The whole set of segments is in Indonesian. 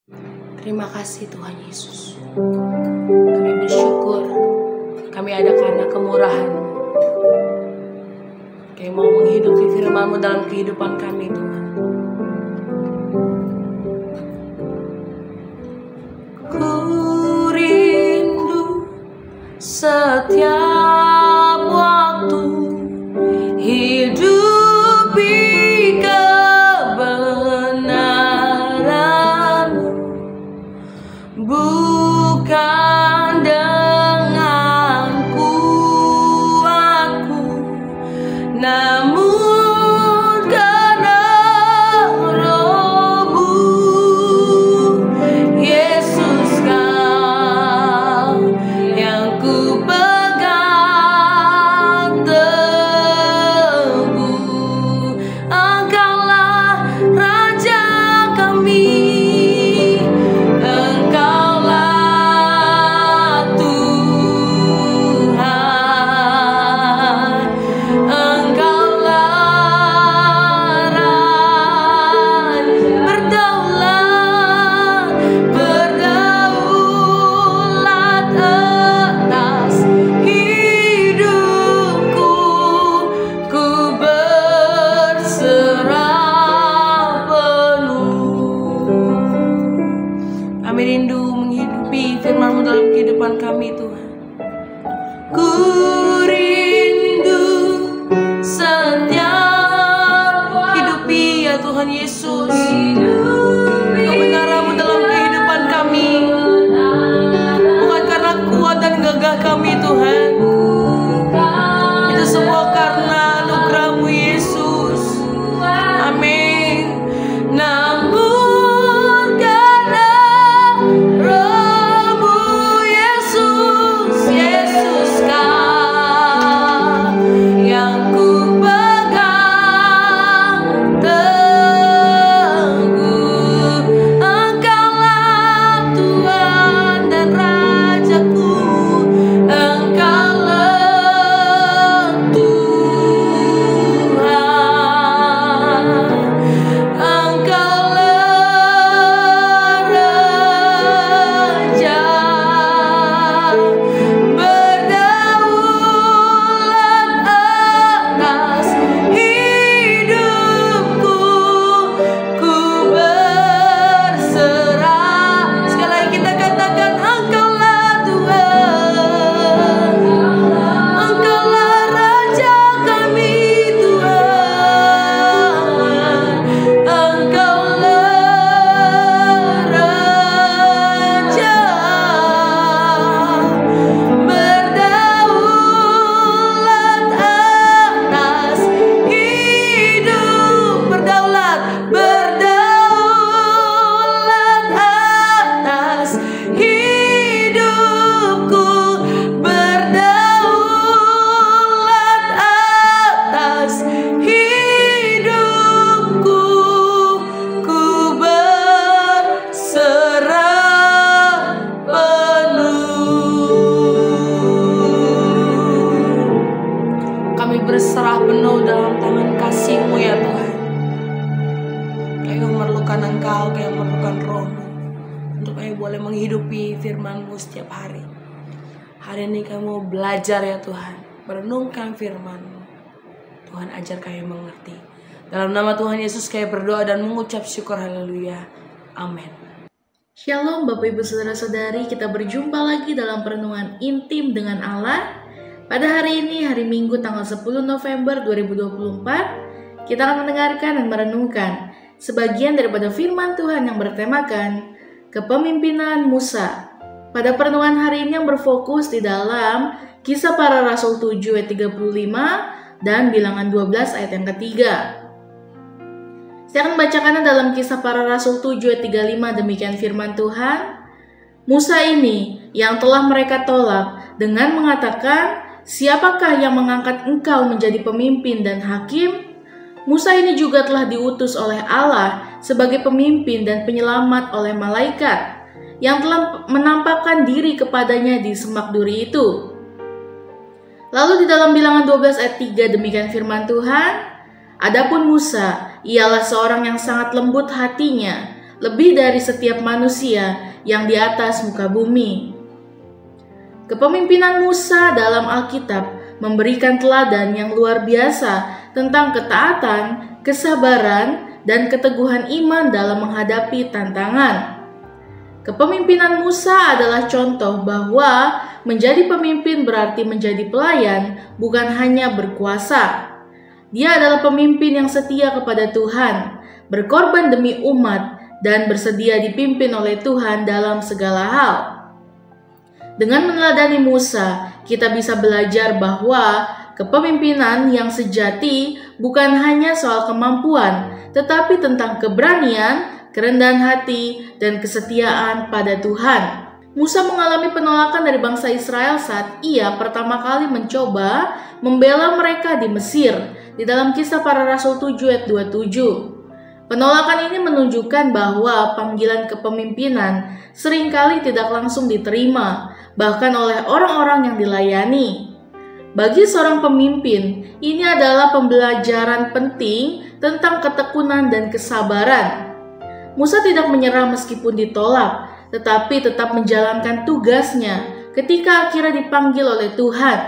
Terima kasih Tuhan Yesus. Kami bersyukur kami ada karena kemurahan-Mu. Kami mau menghidupi firman-Mu dalam kehidupan kami Tuhan. Ku rindu setiap waktu hidupi kebenaran-Mu, bukan dengan kuatku, namun karena Roh-Mu. Yesus, Kau yang ku pegang teguh. Engkaulah Raja kami, Engkaulah Tuhan, Engkaulah Raja. Berdaulat atas hidupku, ku berserah penuh. Kami rindu menghidupi firman-Mu dalam kehidupan kami Tuhan. Ku rindu setiap hidupi ya Tuhan Yesus kebenaran-Mu dalam kehidupan kami, bukan karena kuat dan gagah kami Tuhan. Itu semua karena anugerah-Mu Yesus. Amin. Namun karena Roh-Mu Yesus, Yesus Kau yang ku pegang teguh. Engkaulah Tuhan dan Rajaku, Engkaulah Tuhan, Engkaulah Raja. Berdaulat atas hidupku, ku berserah. Sekali lagi kita katakan, Engkaulah Tuhan, Engkaulah Raja kami Tuhan, Engkaulah Raja. Berdaulat atas hidup, berdaulat atas hidupku, berdaulat atas hidupku, ku berserah penuh. Kami berserah penuh dalam tangan kasih-Mu ya Tuhan. Kami memerlukan Engkau, kami memerlukan Roh-Mu untuk kami boleh menghidupi firman-Mu setiap hari. Hari ini kami mau belajar ya Tuhan, merenungkan firman-Mu. Tuhan ajar kami mengerti. Dalam nama Tuhan Yesus kami berdoa dan mengucap syukur, haleluya. Amin. Shalom Bapak Ibu Saudara-saudari, kita berjumpa lagi dalam perenungan intim dengan Allah. Pada hari ini, hari Minggu tanggal 10 November 2024, kita akan mendengarkan dan merenungkan sebagian daripada firman Tuhan yang bertemakan kepemimpinan Musa. Pada perenungan hari ini yang berfokus di dalam Kisah Para Rasul 7 ayat 35 dan Bilangan 12 ayat yang ketiga. Saya akan membacakannya dalam Kisah Para Rasul 7 ayat 35. Demikian firman Tuhan. Musa ini yang telah mereka tolak dengan mengatakan, "Siapakah yang mengangkat engkau menjadi pemimpin dan hakim?" Musa ini juga telah diutus oleh Allah sebagai pemimpin dan penyelamat oleh malaikat yang telah menampakkan diri kepadanya di semak duri itu. Lalu di dalam Bilangan 12 ayat 3 demikian firman Tuhan, "Adapun Musa, ialah seorang yang sangat lembut hatinya, lebih dari setiap manusia yang di atas muka bumi. Kepemimpinan Musa dalam Alkitab memberikan teladan yang luar biasa tentang ketaatan, kesabaran, dan keteguhan iman dalam menghadapi tantangan. Kepemimpinan Musa adalah contoh bahwa menjadi pemimpin berarti menjadi pelayan, bukan hanya berkuasa. Dia adalah pemimpin yang setia kepada Tuhan, berkorban demi umat, dan bersedia dipimpin oleh Tuhan dalam segala hal. Dengan meneladani Musa, kita bisa belajar bahwa kepemimpinan yang sejati bukan hanya soal kemampuan, tetapi tentang keberanian, kerendahan hati, dan kesetiaan pada Tuhan. Musa mengalami penolakan dari bangsa Israel saat ia pertama kali mencoba membela mereka di Mesir, di dalam Kisah Para Rasul 7 ayat 27. Penolakan ini menunjukkan bahwa panggilan kepemimpinan seringkali tidak langsung diterima, bahkan oleh orang-orang yang dilayani. Bagi seorang pemimpin, ini adalah pembelajaran penting tentang ketekunan dan kesabaran. Musa tidak menyerah meskipun ditolak, tetapi tetap menjalankan tugasnya ketika akhirnya dipanggil oleh Tuhan.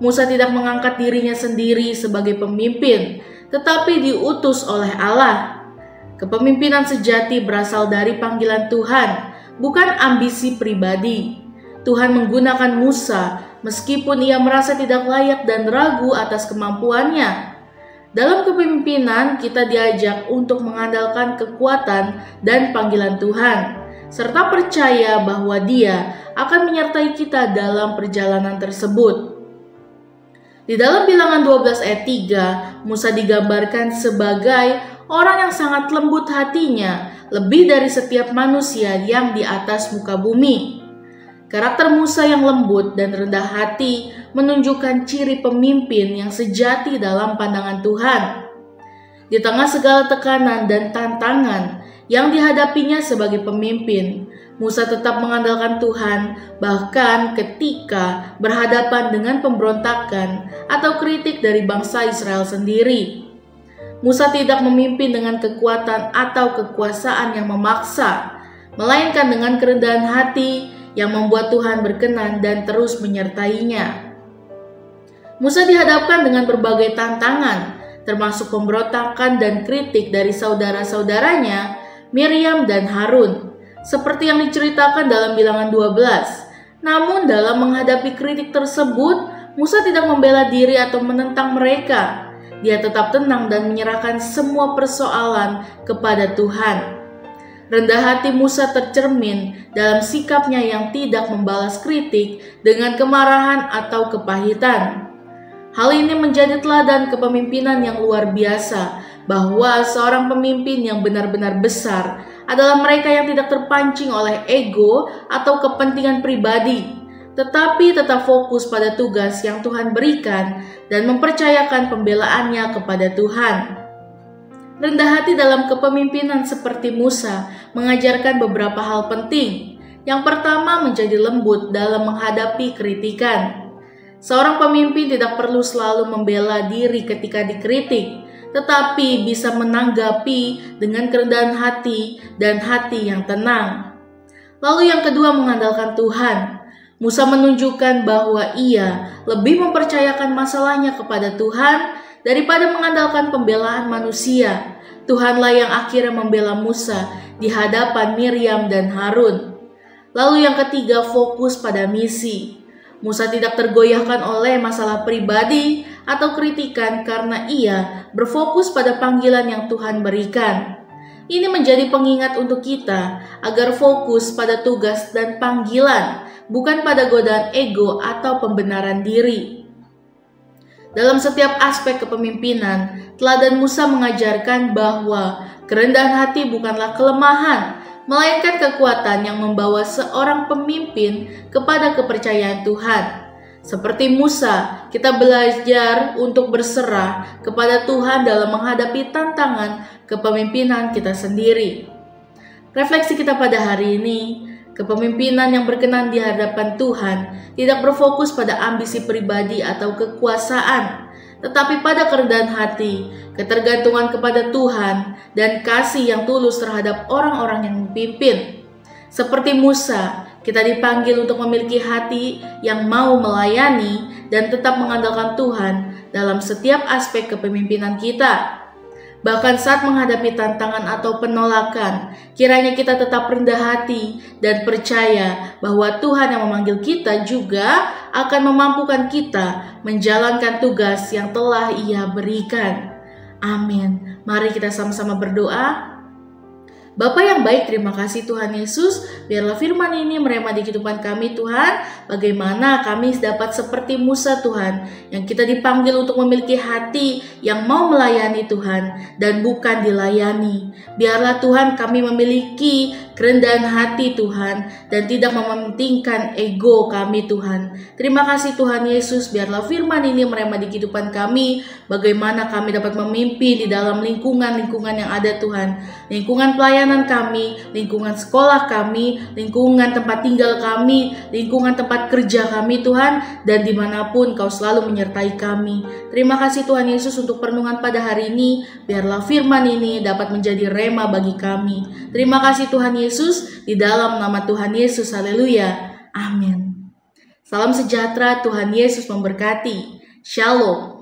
Musa tidak mengangkat dirinya sendiri sebagai pemimpin, tetapi diutus oleh Allah. Kepemimpinan sejati berasal dari panggilan Tuhan, bukan ambisi pribadi. Tuhan menggunakan Musa meskipun ia merasa tidak layak dan ragu atas kemampuannya. Dalam kepemimpinan, kita diajak untuk mengandalkan kekuatan dan panggilan Tuhan, serta percaya bahwa Dia akan menyertai kita dalam perjalanan tersebut. Di dalam Bilangan 12 ayat 3, Musa digambarkan sebagai orang yang sangat lembut hatinya, lebih dari setiap manusia yang di atas muka bumi. Karakter Musa yang lembut dan rendah hati menunjukkan ciri pemimpin yang sejati dalam pandangan Tuhan. Di tengah segala tekanan dan tantangan yang dihadapinya sebagai pemimpin, Musa tetap mengandalkan Tuhan bahkan ketika berhadapan dengan pemberontakan atau kritik dari bangsa Israel sendiri. Musa tidak memimpin dengan kekuatan atau kekuasaan yang memaksa, melainkan dengan kerendahan hati yang membuat Tuhan berkenan dan terus menyertainya. Musa dihadapkan dengan berbagai tantangan, termasuk pemberontakan dan kritik dari saudara-saudaranya, Miriam dan Harun, seperti yang diceritakan dalam Bilangan 12. Namun dalam menghadapi kritik tersebut, Musa tidak membela diri atau menentang mereka. Dia tetap tenang dan menyerahkan semua persoalan kepada Tuhan. Rendah hati Musa tercermin dalam sikapnya yang tidak membalas kritik dengan kemarahan atau kepahitan. Hal ini menjadi teladan kepemimpinan yang luar biasa, bahwa seorang pemimpin yang benar-benar besar adalah mereka yang tidak terpancing oleh ego atau kepentingan pribadi, tetapi tetap fokus pada tugas yang Tuhan berikan dan mempercayakan pembelaannya kepada Tuhan. Rendah hati dalam kepemimpinan seperti Musa mengajarkan beberapa hal penting. Yang pertama, menjadi lembut dalam menghadapi kritikan. Seorang pemimpin tidak perlu selalu membela diri ketika dikritik, tetapi bisa menanggapi dengan kerendahan hati dan hati yang tenang. Lalu yang kedua, mengandalkan Tuhan. Musa menunjukkan bahwa ia lebih mempercayakan masalahnya kepada Tuhan daripada mengandalkan pembelaan manusia. Tuhanlah yang akhirnya membela Musa di hadapan Miriam dan Harun. Lalu yang ketiga, fokus pada misi. Musa tidak tergoyahkan oleh masalah pribadi atau kritikan karena ia berfokus pada panggilan yang Tuhan berikan. Ini menjadi pengingat untuk kita agar fokus pada tugas dan panggilan, bukan pada godaan ego atau pembenaran diri. Dalam setiap aspek kepemimpinan, teladan Musa mengajarkan bahwa kerendahan hati bukanlah kelemahan, melainkan kekuatan yang membawa seorang pemimpin kepada kepercayaan Tuhan. Seperti Musa, kita belajar untuk berserah kepada Tuhan dalam menghadapi tantangan kepemimpinan kita sendiri. Refleksi kita pada hari ini, kepemimpinan yang berkenan di hadapan Tuhan tidak berfokus pada ambisi pribadi atau kekuasaan, tetapi pada kerendahan hati, ketergantungan kepada Tuhan, dan kasih yang tulus terhadap orang-orang yang memimpin. Seperti Musa, kita dipanggil untuk memiliki hati yang mau melayani dan tetap mengandalkan Tuhan dalam setiap aspek kepemimpinan kita. Bahkan saat menghadapi tantangan atau penolakan, kiranya kita tetap rendah hati dan percaya bahwa Tuhan yang memanggil kita juga akan memampukan kita menjalankan tugas yang telah Ia berikan. Amin. Mari kita sama-sama berdoa. Bapa yang baik, terima kasih Tuhan Yesus. Biarlah firman ini merema di kehidupan kami Tuhan. Bagaimana kami dapat seperti Musa Tuhan, yang kita dipanggil untuk memiliki hati yang mau melayani Tuhan dan bukan dilayani. Biarlah Tuhan kami memiliki kerendahan hati Tuhan dan tidak mementingkan ego kami Tuhan. Terima kasih Tuhan Yesus. Biarlah firman ini merema di kehidupan kami. Bagaimana kami dapat memimpin di dalam lingkungan-lingkungan yang ada Tuhan. Lingkungan pelayanan kami, lingkungan sekolah kami, lingkungan tempat tinggal kami, lingkungan tempat kerja kami Tuhan, dan dimanapun Kau selalu menyertai kami. Terima kasih Tuhan Yesus untuk perenungan pada hari ini. Biarlah firman ini dapat menjadi rema bagi kami. Terima kasih Tuhan Yesus, di dalam nama Tuhan Yesus, haleluya, amin. Salam sejahtera, Tuhan Yesus memberkati. Shalom.